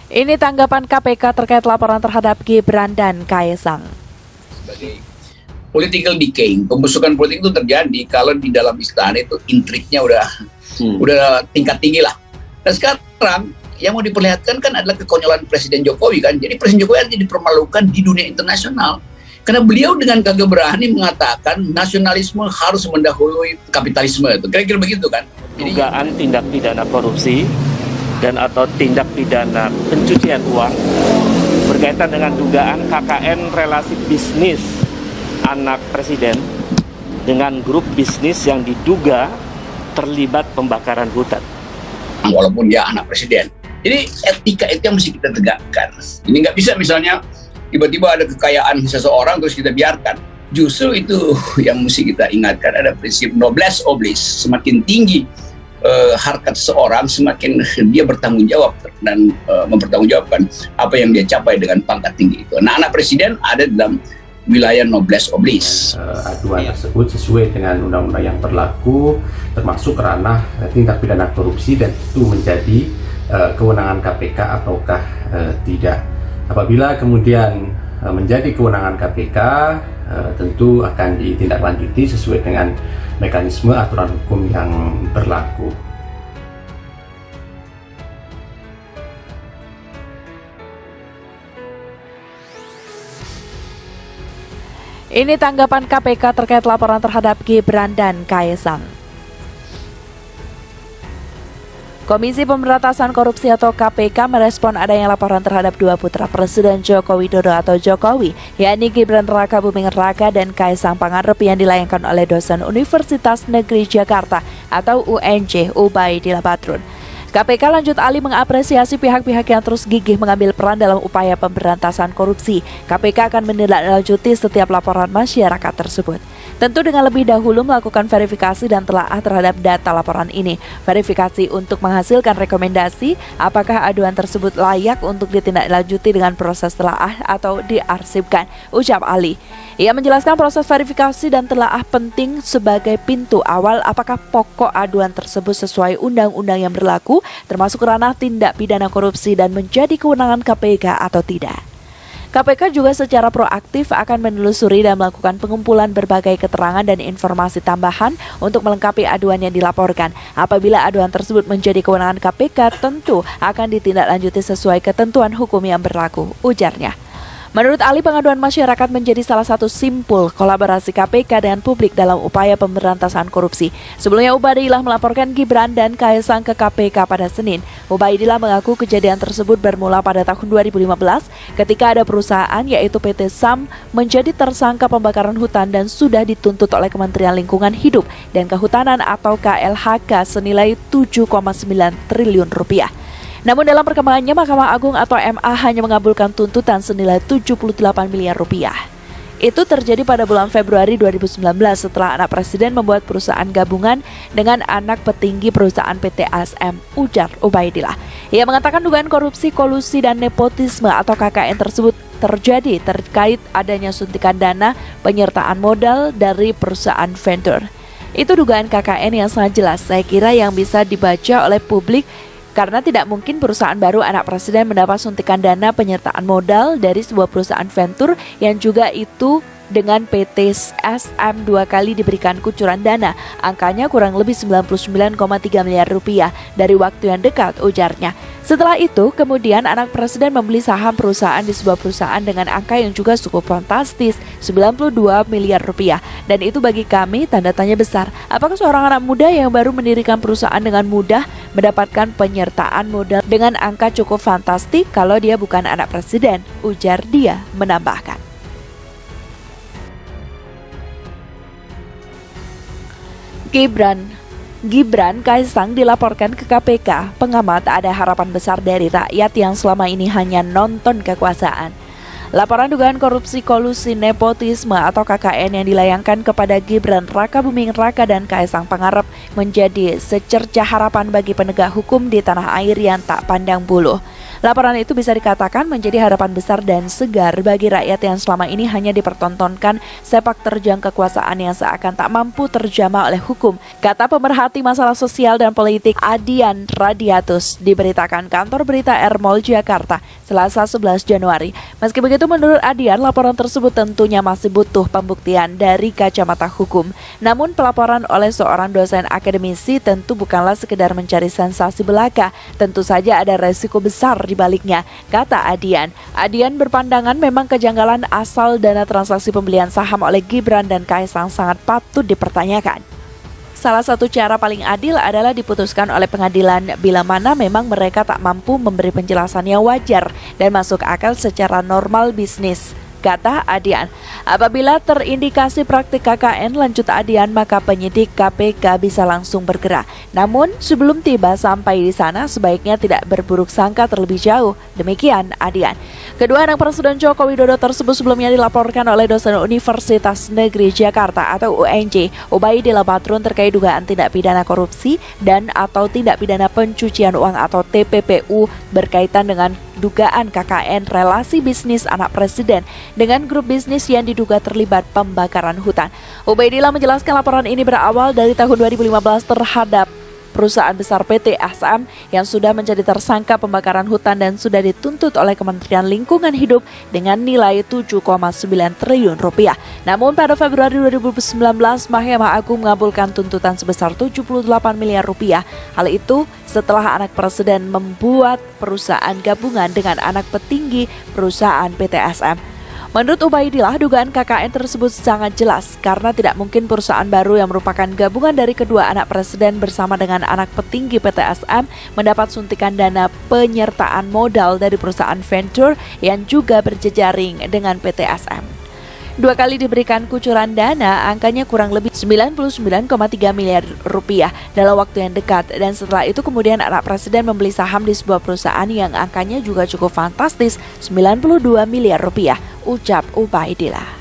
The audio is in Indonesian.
Ini tanggapan KPK terkait laporan terhadap Gibran dan Kaesang. Sebagai political decay, pembusukan politik itu terjadi kalau di dalam istana itu intriknya udah tingkat tinggi lah. Dan sekarang yang mau diperlihatkan kan adalah kekonyolan Presiden Jokowi kan. Jadi Presiden Jokowi harus dipermalukan di dunia internasional. Karena beliau dengan kagak berani mengatakan nasionalisme harus mendahului kapitalisme itu. Kira-kira begitu kan. Dugaan tindak pidana korupsi dan atau tindak pidana pencucian uang berkaitan dengan dugaan KKN relasi bisnis anak presiden dengan grup bisnis yang diduga terlibat pembakaran hutan. Walaupun dia anak presiden. Jadi etika itu yang mesti kita tegakkan. Ini nggak bisa misalnya tiba-tiba ada kekayaan seseorang terus kita biarkan. Justru itu yang mesti kita ingatkan, ada prinsip noblesse oblige. Semakin tinggi harkat seseorang, semakin dia bertanggung jawab dan mempertanggungjawabkan apa yang dia capai dengan pangkat tinggi itu. Nah, anak presiden ada dalam wilayah noblesse oblige. Aduan tersebut sesuai dengan undang-undang yang berlaku, termasuk ranah tindak pidana korupsi, dan itu menjadi kewenangan KPK ataukah tidak. Apabila kemudian menjadi kewenangan KPK, tentu akan ditindaklanjuti sesuai dengan mekanisme aturan hukum yang berlaku. Ini tanggapan KPK terkait laporan terhadap Gibran dan Kaesang. Komisi Pemberantasan Korupsi atau KPK merespon adanya laporan terhadap dua putra Presiden Joko Widodo atau Jokowi, yakni Gibran Raka Buming Raka dan Kaesang Pangarep yang dilayangkan oleh dosen Universitas Negeri Jakarta atau UNJ Ubaidillah Badrun. KPK lanjut alih mengapresiasi pihak-pihak yang terus gigih mengambil peran dalam upaya pemberantasan korupsi. KPK akan menindaklanjuti setiap laporan masyarakat tersebut. Tentu dengan lebih dahulu melakukan verifikasi dan telaah terhadap data laporan ini. Verifikasi untuk menghasilkan rekomendasi apakah aduan tersebut layak untuk ditindaklanjuti dengan proses telaah atau diarsipkan, ucap Ali. Ia menjelaskan proses verifikasi dan telaah penting sebagai pintu awal apakah pokok aduan tersebut sesuai undang-undang yang berlaku, termasuk ranah tindak pidana korupsi dan menjadi kewenangan KPK atau tidak. KPK juga secara proaktif akan menelusuri dan melakukan pengumpulan berbagai keterangan dan informasi tambahan untuk melengkapi aduan yang dilaporkan. Apabila aduan tersebut menjadi kewenangan KPK, tentu akan ditindaklanjuti sesuai ketentuan hukum yang berlaku, ujarnya. Menurut Ali, pengaduan masyarakat menjadi salah satu simpul kolaborasi KPK dengan publik dalam upaya pemberantasan korupsi. Sebelumnya Ubaidillah melaporkan Gibran dan Kaesang ke KPK pada Senin. Ubaidillah mengaku kejadian tersebut bermula pada tahun 2015 ketika ada perusahaan yaitu PT SAM menjadi tersangka pembakaran hutan dan sudah dituntut oleh Kementerian Lingkungan Hidup dan Kehutanan atau KLHK senilai 7,9 triliun rupiah. Namun dalam perkembangannya, Mahkamah Agung atau MA hanya mengabulkan tuntutan senilai 78 miliar rupiah. Itu terjadi pada bulan Februari 2019 setelah anak presiden membuat perusahaan gabungan dengan anak petinggi perusahaan PT ASM, ujar Ubaidillah. Ia mengatakan dugaan korupsi, kolusi, dan nepotisme atau KKN tersebut terjadi terkait adanya suntikan dana penyertaan modal dari perusahaan vendor. Itu dugaan KKN yang sangat jelas, saya kira yang bisa dibaca oleh publik. Karena tidak mungkin perusahaan baru anak presiden mendapat suntikan dana penyertaan modal dari sebuah perusahaan venture yang juga itu dengan PT SM 2 kali diberikan kucuran dana. Angkanya kurang lebih 99,3 miliar rupiah dari waktu yang dekat, ujarnya. Setelah itu, kemudian anak presiden membeli saham perusahaan di sebuah perusahaan dengan angka yang juga cukup fantastis, 92 miliar rupiah. Dan itu bagi kami tanda tanya besar. Apakah seorang anak muda yang baru mendirikan perusahaan dengan mudah mendapatkan penyertaan modal dengan angka cukup fantastik kalau dia bukan anak presiden, ujar dia menambahkan. Gibran Kaesang dilaporkan ke KPK. Pengamat ada harapan besar dari rakyat yang selama ini hanya nonton kekuasaan. Laporan dugaan korupsi, kolusi, nepotisme atau KKN yang dilayangkan kepada Gibran Raka Buming Raka dan Kaesang Pangarep menjadi secercah harapan bagi penegak hukum di tanah air yang tak pandang bulu. Laporan itu bisa dikatakan menjadi harapan besar dan segar bagi rakyat yang selama ini hanya dipertontonkan sepak terjang kekuasaan yang seakan tak mampu terjamah oleh hukum, kata pemerhati masalah sosial dan politik Adian Radiatus, diberitakan kantor berita Ermol Jakarta Selasa 11 Januari. Meski begitu, menurut Adian, laporan tersebut tentunya masih butuh pembuktian dari kacamata hukum. Namun pelaporan oleh seorang dosen akademisi tentu bukanlah sekedar mencari sensasi belaka, tentu saja ada resiko besar di baliknya, kata Adian. Adian berpandangan memang kejanggalan asal dana transaksi pembelian saham oleh Gibran dan Kaisang sangat patut dipertanyakan. Salah satu cara paling adil adalah diputuskan oleh pengadilan bila mana memang mereka tak mampu memberi penjelasan yang wajar dan masuk akal secara normal bisnis, kata Adian. Apabila terindikasi praktik KKN, lanjut Adian, maka penyidik KPK bisa langsung bergerak. Namun sebelum tiba sampai di sana sebaiknya tidak berburuk sangka terlebih jauh. Demikian Adian. Kedua anak Presiden Joko Widodo tersebut sebelumnya dilaporkan oleh dosen Universitas Negeri Jakarta atau UNJ, Ubaidillah Badrun, terkait dugaan tindak pidana korupsi dan atau tindak pidana pencucian uang atau TPPU berkaitan dengan dugaan KKN relasi bisnis anak presiden dengan grup bisnis yang diduga terlibat pembakaran hutan. Ubaidillah menjelaskan laporan ini berawal dari tahun 2015 terhadap perusahaan besar PT SM yang sudah menjadi tersangka pembakaran hutan dan sudah dituntut oleh Kementerian Lingkungan Hidup dengan nilai 7,9 triliun rupiah. Namun pada Februari 2019, Mahkamah Agung mengabulkan tuntutan sebesar 78 miliar rupiah. Hal itu setelah anak presiden membuat perusahaan gabungan dengan anak petinggi perusahaan PT SM. Menurut Ubaidillah, dugaan KKN tersebut sangat jelas karena tidak mungkin perusahaan baru yang merupakan gabungan dari kedua anak presiden bersama dengan anak petinggi PT SM mendapat suntikan dana penyertaan modal dari perusahaan venture yang juga berjejaring dengan PT SM. 2 kali diberikan kucuran dana, angkanya kurang lebih 99,3 miliar rupiah dalam waktu yang dekat. Dan setelah itu kemudian anak presiden membeli saham di sebuah perusahaan yang angkanya juga cukup fantastis, 92 miliar rupiah, ucap Ubaidillah.